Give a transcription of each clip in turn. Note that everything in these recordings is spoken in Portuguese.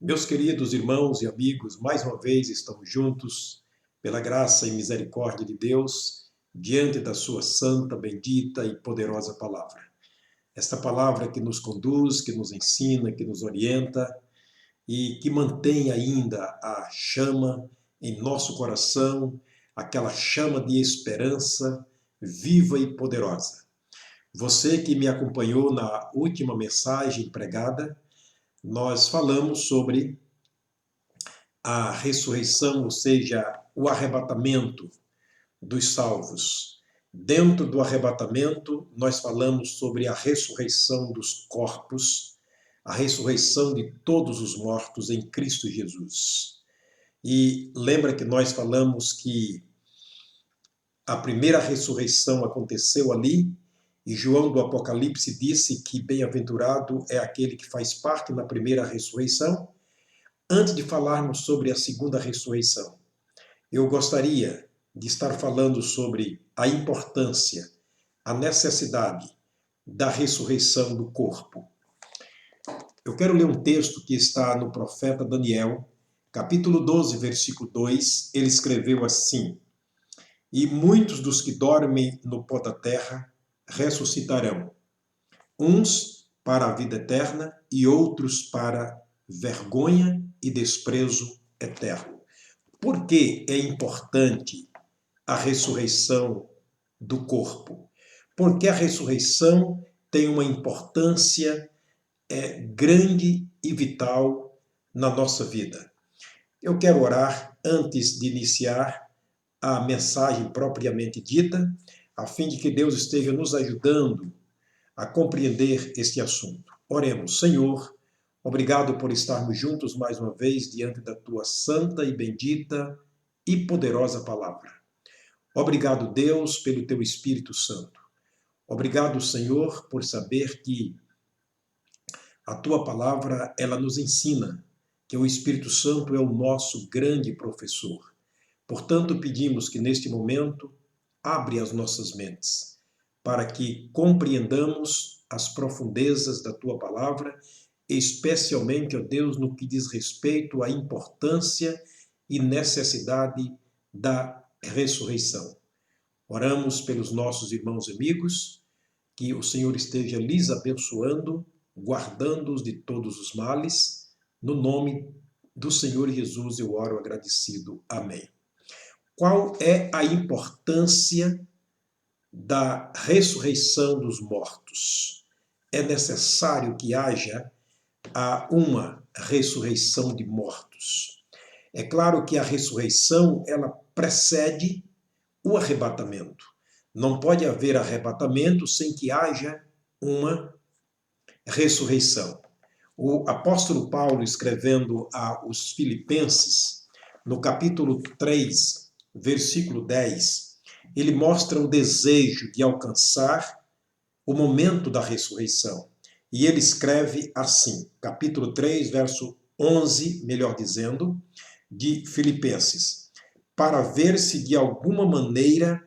Meus queridos irmãos e amigos, mais uma vez estamos juntos, pela graça e misericórdia de Deus, diante da sua santa, bendita e poderosa palavra. Esta palavra que nos conduz, que nos ensina, que nos orienta e que mantém ainda a chama em nosso coração, aquela chama de esperança viva e poderosa. Você que me acompanhou na última mensagem pregada, nós falamos sobre a ressurreição, ou seja, o arrebatamento dos salvos. Dentro do arrebatamento, nós falamos sobre a ressurreição dos corpos, a ressurreição de todos os mortos em Cristo Jesus. E lembra que nós falamos que a primeira ressurreição aconteceu ali, e João do Apocalipse disse que bem-aventurado é aquele que faz parte na primeira ressurreição. Antes de falarmos sobre a segunda ressurreição, eu gostaria de estar falando sobre a importância, a necessidade da ressurreição do corpo. Eu quero ler um texto que está no profeta Daniel, capítulo 12, versículo 2. Ele escreveu assim: E muitos dos que dormem no pó da terra ressuscitarão, uns para a vida eterna e outros para vergonha e desprezo eterno. Por que é importante a ressurreição do corpo? Porque a ressurreição tem uma importância grande e vital na nossa vida. Eu quero orar antes de iniciar a mensagem propriamente dita, a fim de que Deus esteja nos ajudando a compreender este assunto. Oremos. Senhor, obrigado por estarmos juntos mais uma vez diante da tua santa e bendita e poderosa palavra. Obrigado, Deus, pelo teu Espírito Santo. Obrigado, Senhor, por saber que a tua palavra, ela nos ensina que o Espírito Santo é o nosso grande professor. Portanto, pedimos que neste momento abre as nossas mentes para que compreendamos as profundezas da tua palavra, especialmente, ó Deus, no que diz respeito à importância e necessidade da ressurreição. Oramos pelos nossos irmãos e amigos, que o Senhor esteja lhes abençoando, guardando-os de todos os males. No nome do Senhor Jesus eu oro agradecido. Amém. Qual é a importância da ressurreição dos mortos? É necessário que haja uma ressurreição de mortos. É claro que a ressurreição, ela precede o arrebatamento. Não pode haver arrebatamento sem que haja uma ressurreição. O apóstolo Paulo, escrevendo aos Filipenses, no capítulo 3, versículo 10, ele mostra o desejo de alcançar o momento da ressurreição. E ele escreve assim, capítulo 3, verso 11, melhor dizendo, de Filipenses: para ver se de alguma maneira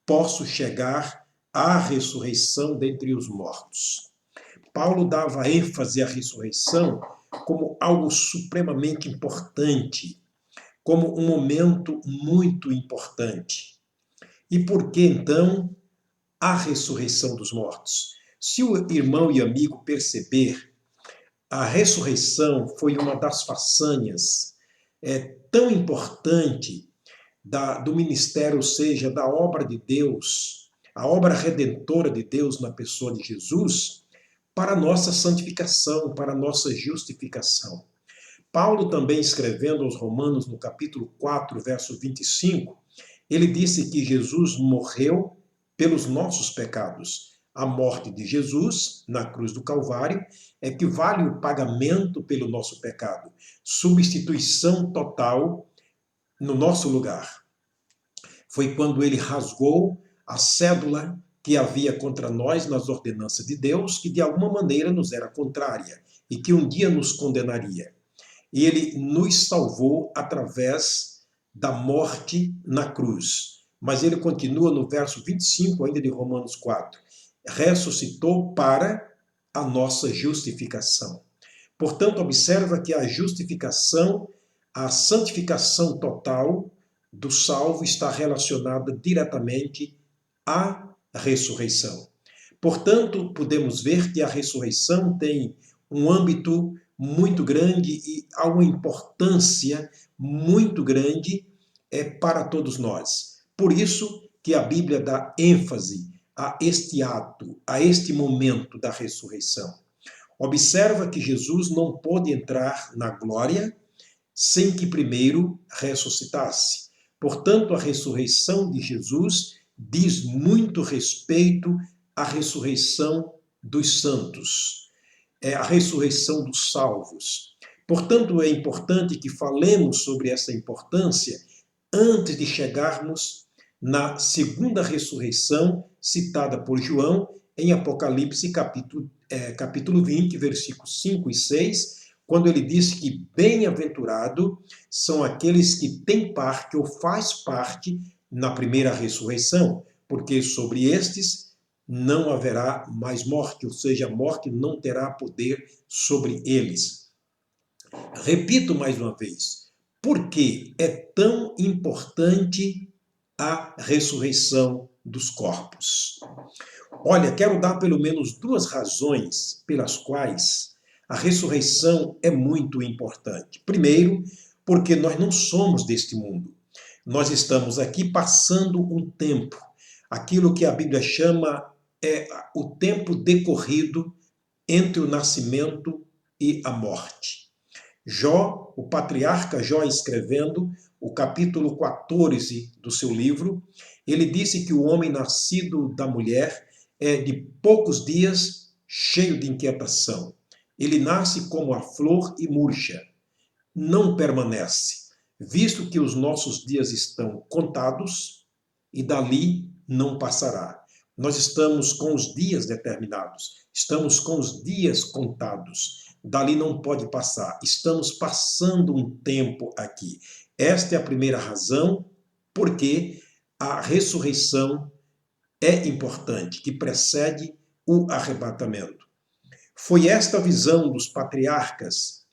posso chegar à ressurreição dentre os mortos. Paulo dava ênfase à ressurreição como algo supremamente importante, como um momento muito importante. E por que, então, a ressurreição dos mortos? Se o irmão e amigo perceber, a ressurreição foi uma das façanhas tão importante do ministério, ou seja, da obra de Deus, a obra redentora de Deus na pessoa de Jesus, para a nossa santificação, para a nossa justificação. Paulo também, escrevendo aos Romanos, no capítulo 4, verso 25, ele disse que Jesus morreu pelos nossos pecados. A morte de Jesus, na cruz do Calvário, equivale ao pagamento pelo nosso pecado. Substituição total no nosso lugar. Foi quando ele rasgou a cédula que havia contra nós nas ordenanças de Deus, que de alguma maneira nos era contrária e que um dia nos condenaria. E ele nos salvou através da morte na cruz. Mas ele continua no verso 25 ainda de Romanos 4. Ressuscitou para a nossa justificação. Portanto, observa que a justificação, a santificação total do salvo está relacionada diretamente à ressurreição. Portanto, podemos ver que a ressurreição tem um âmbito muito grande e há uma importância muito grande para todos nós. Por isso que a Bíblia dá ênfase a este ato, a este momento da ressurreição. Observa que Jesus não pôde entrar na glória sem que primeiro ressuscitasse. Portanto, a ressurreição de Jesus diz muito respeito à ressurreição dos santos, a ressurreição dos salvos. Portanto, é importante que falemos sobre essa importância antes de chegarmos na segunda ressurreição citada por João em Apocalipse capítulo 20, versículos 5 e 6, quando ele diz que bem-aventurado são aqueles que têm parte ou faz parte na primeira ressurreição, porque sobre estes não haverá mais morte, ou seja, a morte não terá poder sobre eles. Repito mais uma vez, por que é tão importante a ressurreição dos corpos? Olha, quero dar pelo menos duas razões pelas quais a ressurreição é muito importante. Primeiro, porque nós não somos deste mundo. Nós estamos aqui passando um tempo, aquilo que a Bíblia chama o tempo decorrido entre o nascimento e a morte. Jó, o patriarca Jó, escrevendo o capítulo 14 do seu livro, ele disse que o homem nascido da mulher é de poucos dias, cheio de inquietação. Ele nasce como a flor e murcha, não permanece, visto que os nossos dias estão contados e dali não passará. Nós estamos com os dias determinados, estamos com os dias contados, dali não pode passar, estamos passando um tempo aqui. Esta é a primeira razão porque a ressurreição é importante, que precede o arrebatamento. Foi esta visão dos patriarcas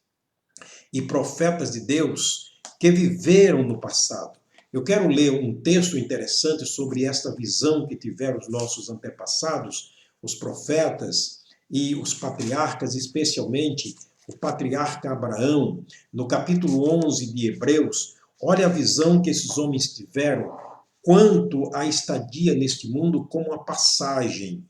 e profetas de Deus que viveram no passado. Eu quero ler um texto interessante sobre esta visão que tiveram os nossos antepassados, os profetas e os patriarcas, especialmente o patriarca Abraão, no capítulo 11 de Hebreus. Olha a visão que esses homens tiveram quanto à estadia neste mundo como uma passagem,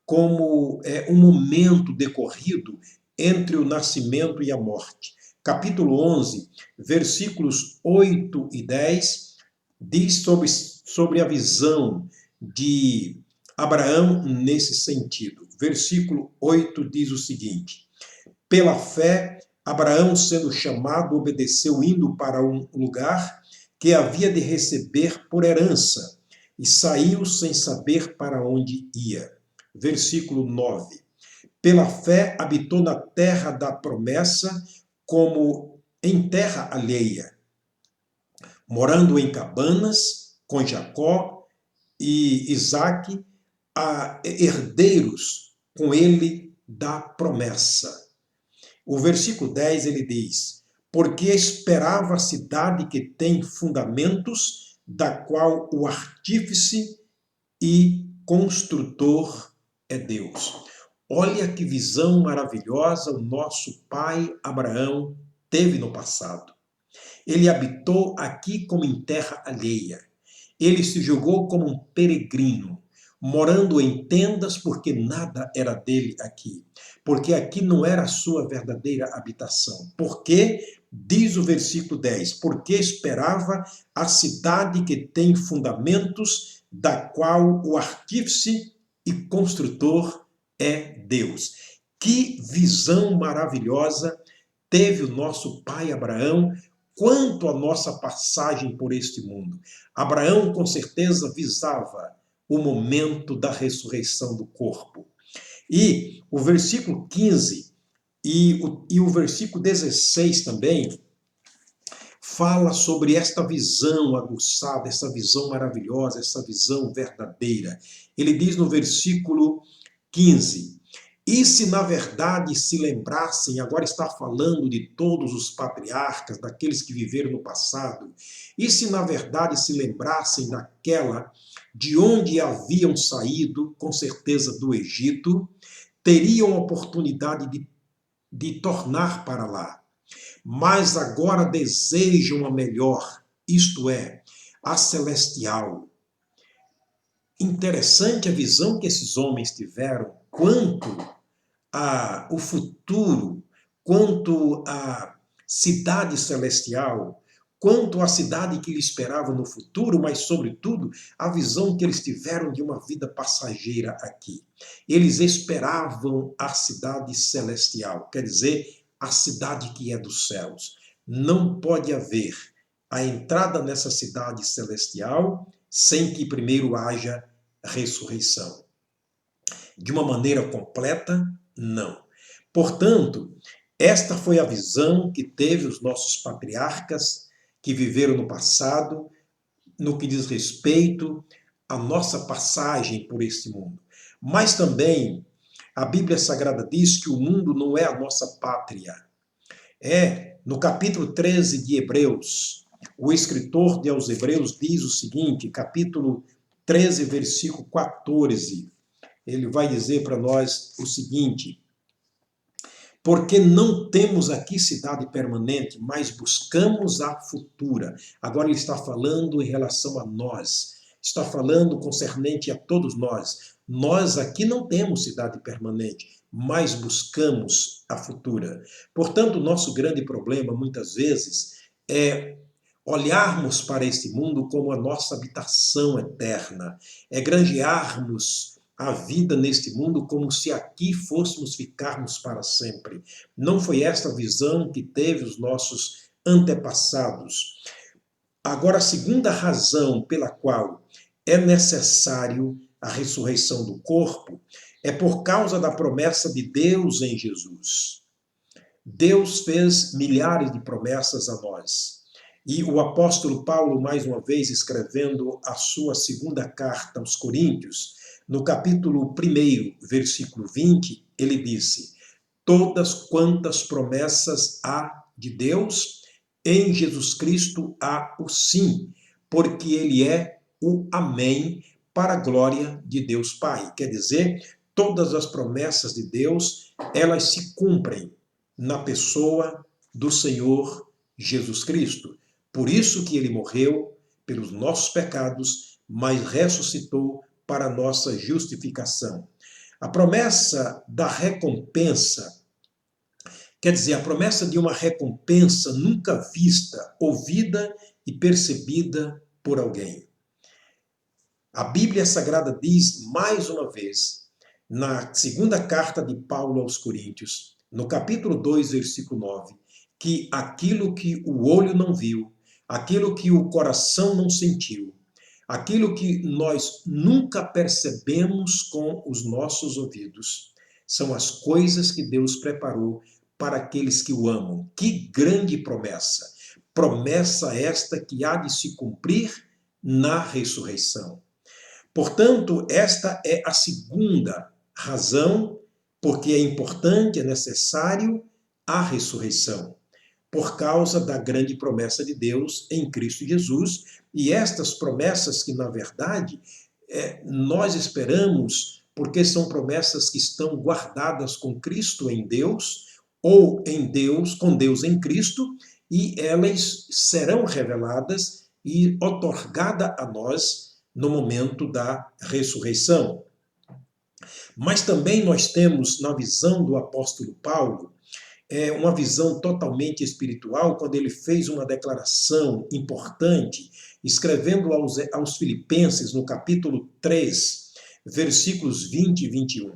como um momento decorrido entre o nascimento e a morte. Capítulo 11, versículos 8 e 10, diz sobre a visão de Abraão nesse sentido. Versículo 8 diz o seguinte: pela fé, Abraão, sendo chamado, obedeceu, indo para um lugar que havia de receber por herança, e saiu sem saber para onde ia. Versículo 9. Pela fé, habitou na terra da promessa, como em terra alheia, morando em cabanas com Jacó e Isaque, herdeiros com ele da promessa. O versículo 10 ele diz: porque esperava a cidade que tem fundamentos, da qual o artífice e construtor é Deus. Olha que visão maravilhosa o nosso pai Abraão teve no passado. Ele habitou aqui como em terra alheia. Ele se julgou como um peregrino, morando em tendas, porque nada era dele aqui. Porque aqui não era a sua verdadeira habitação. Porque, diz o versículo 10, porque esperava a cidade que tem fundamentos, da qual o artífice e construtor é Deus. Que visão maravilhosa teve o nosso pai Abraão quanto à nossa passagem por este mundo. Abraão, com certeza, visava o momento da ressurreição do corpo. E o versículo 15 e o versículo 16 também fala sobre esta visão aguçada, essa visão maravilhosa, essa visão verdadeira. Ele diz no versículo 15: E se na verdade se lembrassem, agora está falando de todos os patriarcas, daqueles que viveram no passado, e se na verdade se lembrassem daquela de onde haviam saído, com certeza do Egito, teriam oportunidade de tornar para lá. Mas agora desejam a melhor, isto é, a celestial. Interessante a visão que esses homens tiveram quanto ao futuro, quanto à cidade celestial, quanto à cidade que lhe esperava no futuro, mas, sobretudo, a visão que eles tiveram de uma vida passageira aqui. Eles esperavam a cidade celestial, quer dizer, a cidade que é dos céus. Não pode haver a entrada nessa cidade celestial sem que primeiro haja ressurreição. De uma maneira completa, não. Portanto, esta foi a visão que teve os nossos patriarcas que viveram no passado, no que diz respeito à nossa passagem por este mundo. Mas também a Bíblia Sagrada diz que o mundo não é a nossa pátria. No capítulo 13 de Hebreus, o escritor aos Hebreus diz o seguinte, capítulo 13, versículo 14, ele vai dizer para nós o seguinte: porque não temos aqui cidade permanente, mas buscamos a futura. Agora ele está falando em relação a nós, está falando concernente a todos nós. Nós aqui não temos cidade permanente, mas buscamos a futura. Portanto, o nosso grande problema, muitas vezes, é olharmos para este mundo como a nossa habitação eterna, é granjearmos a vida neste mundo como se aqui fôssemos ficarmos para sempre. Não foi esta a visão que teve os nossos antepassados. Agora, a segunda razão pela qual é necessário a ressurreição do corpo é por causa da promessa de Deus em Jesus. Deus fez milhares de promessas a nós. E o apóstolo Paulo, mais uma vez, escrevendo a sua segunda carta aos Coríntios, no capítulo 1, versículo 20, ele disse: todas quantas promessas há de Deus, em Jesus Cristo há o sim, porque ele é o amém para a glória de Deus Pai. Quer dizer, todas as promessas de Deus, elas se cumprem na pessoa do Senhor Jesus Cristo. Por isso que ele morreu pelos nossos pecados, mas ressuscitou para a nossa justificação. A promessa da recompensa, quer dizer, a promessa de uma recompensa nunca vista, ouvida e percebida por alguém. A Bíblia Sagrada diz, mais uma vez, na segunda carta de Paulo aos Coríntios, no capítulo 2, versículo 9, que aquilo que o olho não viu, aquilo que o coração não sentiu, aquilo que nós nunca percebemos com os nossos ouvidos, são as coisas que Deus preparou para aqueles que o amam. Que grande promessa! Promessa esta que há de se cumprir na ressurreição. Portanto, esta é a segunda razão porque é importante, é necessário a ressurreição, por causa da grande promessa de Deus em Cristo Jesus. E estas promessas que, na verdade, nós esperamos, porque são promessas que estão guardadas com Cristo em Deus, ou em Deus, com Deus em Cristo, e elas serão reveladas e outorgadas a nós no momento da ressurreição. Mas também nós temos, na visão do apóstolo Paulo, uma visão totalmente espiritual, quando ele fez uma declaração importante, escrevendo aos Filipenses, no capítulo 3, versículos 20 e 21.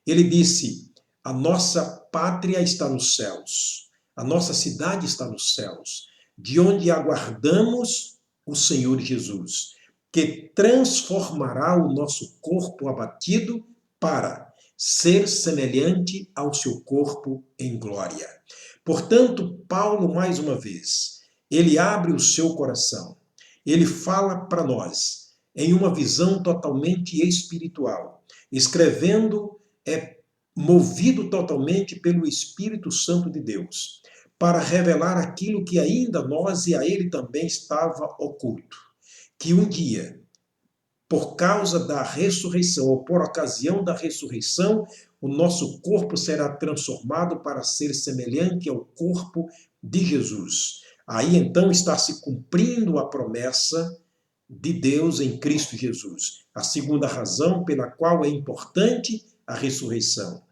Ele disse: a nossa pátria está nos céus, a nossa cidade está nos céus, de onde aguardamos o Senhor Jesus, que transformará o nosso corpo abatido para ser semelhante ao seu corpo em glória. Portanto, Paulo, mais uma vez, ele abre o seu coração, ele fala para nós em uma visão totalmente espiritual, escrevendo movido totalmente pelo Espírito Santo de Deus, para revelar aquilo que ainda a nós e a ele também estava oculto. Que um dia, por causa da ressurreição, ou por ocasião da ressurreição, o nosso corpo será transformado para ser semelhante ao corpo de Jesus. Aí então está se cumprindo a promessa de Deus em Cristo Jesus. A segunda razão pela qual é importante a ressurreição.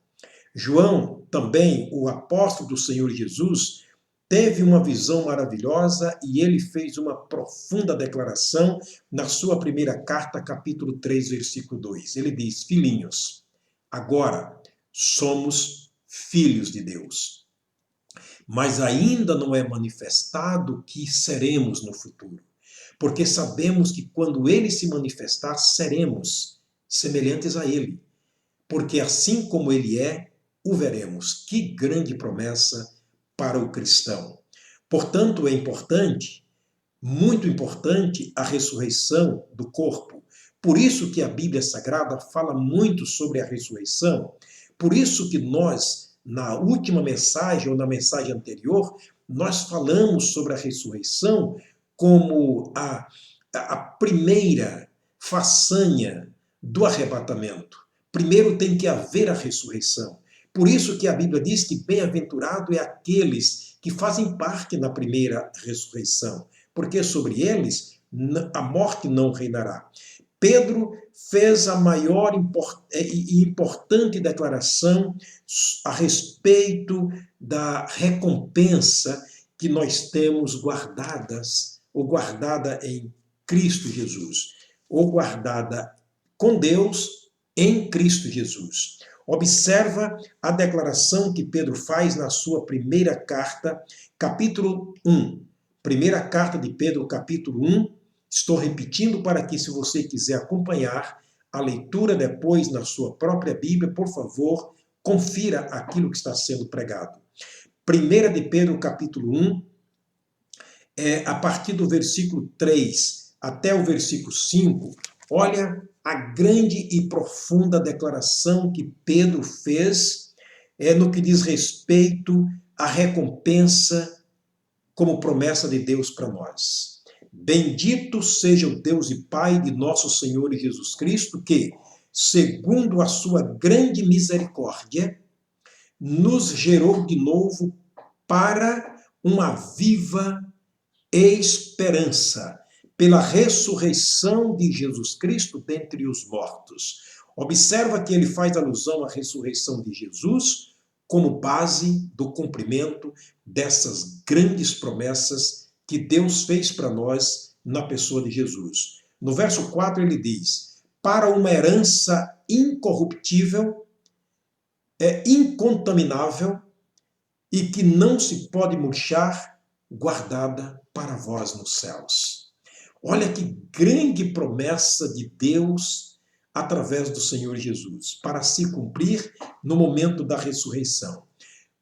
João, também o apóstolo do Senhor Jesus, teve uma visão maravilhosa e ele fez uma profunda declaração na sua primeira carta, capítulo 3, versículo 2. Ele diz: filhinhos, agora somos filhos de Deus, mas ainda não é manifestado o que seremos no futuro, porque sabemos que quando ele se manifestar, seremos semelhantes a ele, porque assim como ele é, o veremos. Que grande promessa para o cristão. Portanto, é importante, muito importante, a ressurreição do corpo. Por isso que a Bíblia Sagrada fala muito sobre a ressurreição. Por isso que nós, na última mensagem ou na mensagem anterior, nós falamos sobre a ressurreição como a primeira façanha do arrebatamento. Primeiro tem que haver a ressurreição. Por isso que a Bíblia diz que bem-aventurado é aqueles que fazem parte na primeira ressurreição, porque sobre eles a morte não reinará. Pedro fez a maior e importante declaração a respeito da recompensa que nós temos guardadas, ou guardada em Cristo Jesus, ou guardada com Deus em Cristo Jesus. Observa a declaração que Pedro faz na sua primeira carta, capítulo 1. Primeira carta de Pedro, capítulo 1. Estou repetindo para que, se você quiser acompanhar a leitura depois na sua própria Bíblia, por favor, confira aquilo que está sendo pregado. Primeira de Pedro, capítulo 1, a partir do versículo 3 até o versículo 5, olha a grande e profunda declaração que Pedro fez no que diz respeito à recompensa como promessa de Deus para nós. Bendito seja o Deus e Pai de nosso Senhor Jesus Cristo, que, segundo a sua grande misericórdia, nos gerou de novo para uma viva esperança, pela ressurreição de Jesus Cristo dentre os mortos. Observa que ele faz alusão à ressurreição de Jesus como base do cumprimento dessas grandes promessas que Deus fez para nós na pessoa de Jesus. No verso 4 ele diz: para uma herança incorruptível, incontaminável e que não se pode murchar, guardada para vós nos céus. Olha que grande promessa de Deus através do Senhor Jesus, para se cumprir no momento da ressurreição.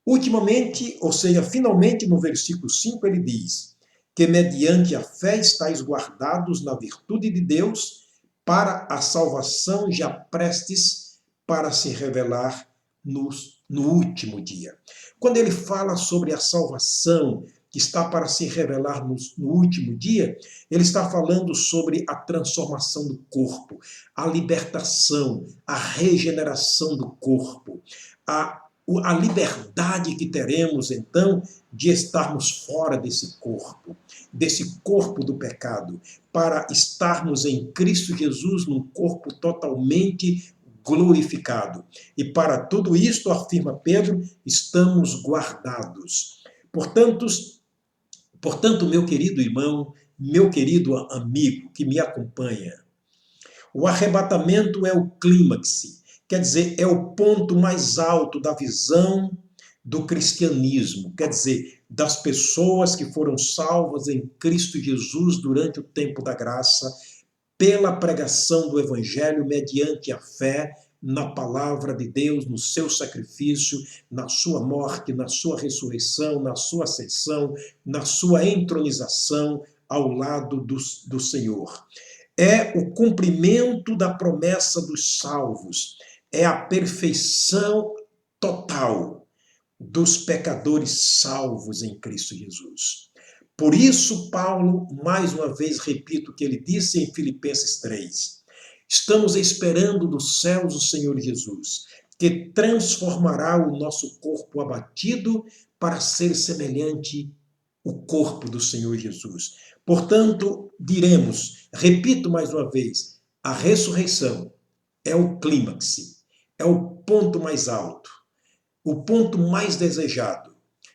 Ultimamente, ou seja, finalmente no versículo 5 ele diz que mediante a fé estáis guardados na virtude de Deus para a salvação já prestes para se revelar no último dia. Quando ele fala sobre a salvação que está para se revelar no último dia, ele está falando sobre a transformação do corpo, a libertação, a regeneração do corpo, a liberdade que teremos, então, de estarmos fora desse corpo do pecado, para estarmos em Cristo Jesus num corpo totalmente glorificado. E para tudo isto, afirma Pedro, estamos guardados. Portanto, meu querido irmão, meu querido amigo que me acompanha, o arrebatamento é o clímax, quer dizer, é o ponto mais alto da visão do cristianismo, quer dizer, das pessoas que foram salvas em Cristo Jesus durante o tempo da graça, pela pregação do Evangelho mediante a fé na palavra de Deus, no seu sacrifício, na sua morte, na sua ressurreição, na sua ascensão, na sua entronização ao lado do Senhor. É o cumprimento da promessa dos salvos, é a perfeição total dos pecadores salvos em Cristo Jesus. Por isso, Paulo, mais uma vez repito o que ele disse em Filipenses 3, estamos esperando dos céus o Senhor Jesus, que transformará o nosso corpo abatido para ser semelhante ao corpo do Senhor Jesus. Portanto, diremos, repito mais uma vez, a ressurreição é o clímax, é o ponto mais alto, o ponto mais desejado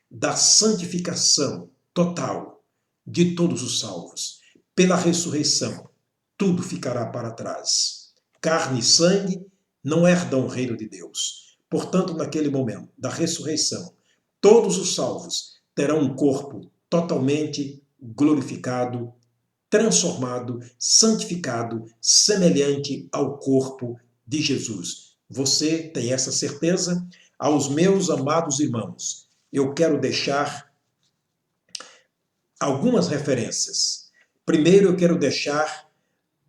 da santificação total de todos os salvos. Pela ressurreição, tudo ficará para trás. Carne e sangue não herdam o reino de Deus. Portanto, naquele momento da ressurreição, todos os salvos terão um corpo totalmente glorificado, transformado, santificado, semelhante ao corpo de Jesus. Você tem essa certeza? Aos meus amados irmãos, eu quero deixar algumas referências. Primeiro, eu quero deixar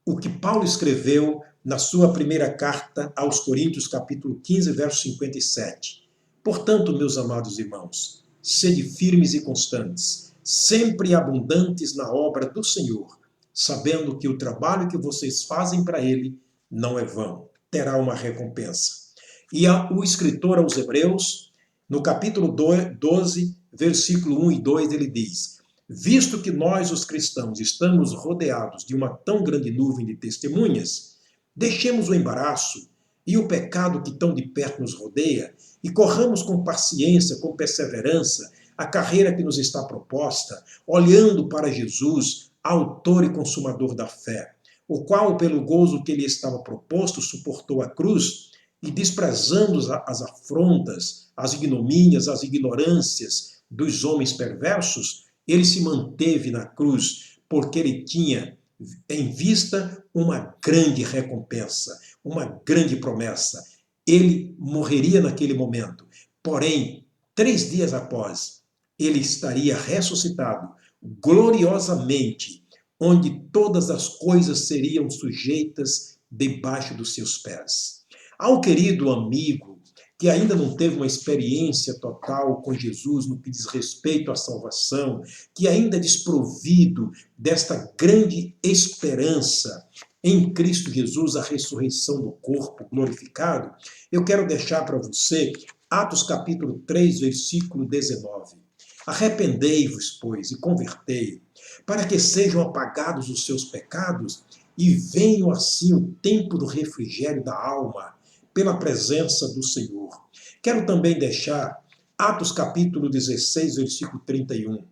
o que Paulo escreveu na sua primeira carta aos Coríntios, capítulo 15, verso 57. Portanto, meus amados irmãos, sede firmes e constantes, sempre abundantes na obra do Senhor, sabendo que o trabalho que vocês fazem para Ele não é vão, terá uma recompensa. E o escritor aos Hebreus, no capítulo 12, versículo 1 e 2, ele diz: visto que nós, os cristãos, estamos rodeados de uma tão grande nuvem de testemunhas, deixemos o embaraço e o pecado que tão de perto nos rodeia e corramos com paciência, com perseverança, a carreira que nos está proposta, olhando para Jesus, autor e consumador da fé, o qual, pelo gozo que lhe estava proposto, suportou a cruz e, desprezando as afrontas, as ignomínias, as ignorâncias dos homens perversos, ele se manteve na cruz, porque ele tinha em vista uma grande recompensa, uma grande promessa. Ele morreria naquele momento, porém, 3 dias após, ele estaria ressuscitado gloriosamente, onde todas as coisas seriam sujeitas debaixo dos seus pés. Ao querido amigo que ainda não teve uma experiência total com Jesus no que diz respeito à salvação, que ainda é desprovido desta grande esperança em Cristo Jesus, a ressurreição do corpo glorificado, eu quero deixar para você Atos capítulo 3, versículo 19. Arrependei-vos, pois, e convertei, para que sejam apagados os seus pecados e venham assim o tempo do refrigério da alma, pela presença do Senhor. Quero também deixar Atos capítulo 16, versículo 31.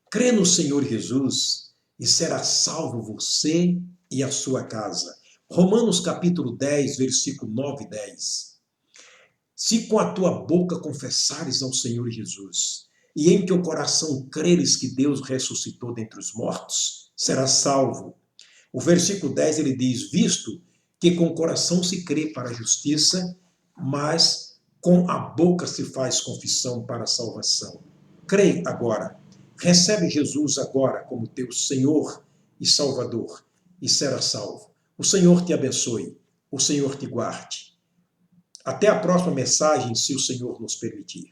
Crê no Senhor Jesus e será salvo você e a sua casa. Romanos capítulo 10, versículo 9 e 10. Se com a tua boca confessares ao Senhor Jesus e em teu coração creres que Deus ressuscitou dentre os mortos, serás salvo. O versículo 10 ele diz, visto que com o coração se crê para a justiça, mas com a boca se faz confissão para a salvação. Crê agora, recebe Jesus agora como teu Senhor e Salvador e será salvo. O Senhor te abençoe, o Senhor te guarde. Até a próxima mensagem, se o Senhor nos permitir.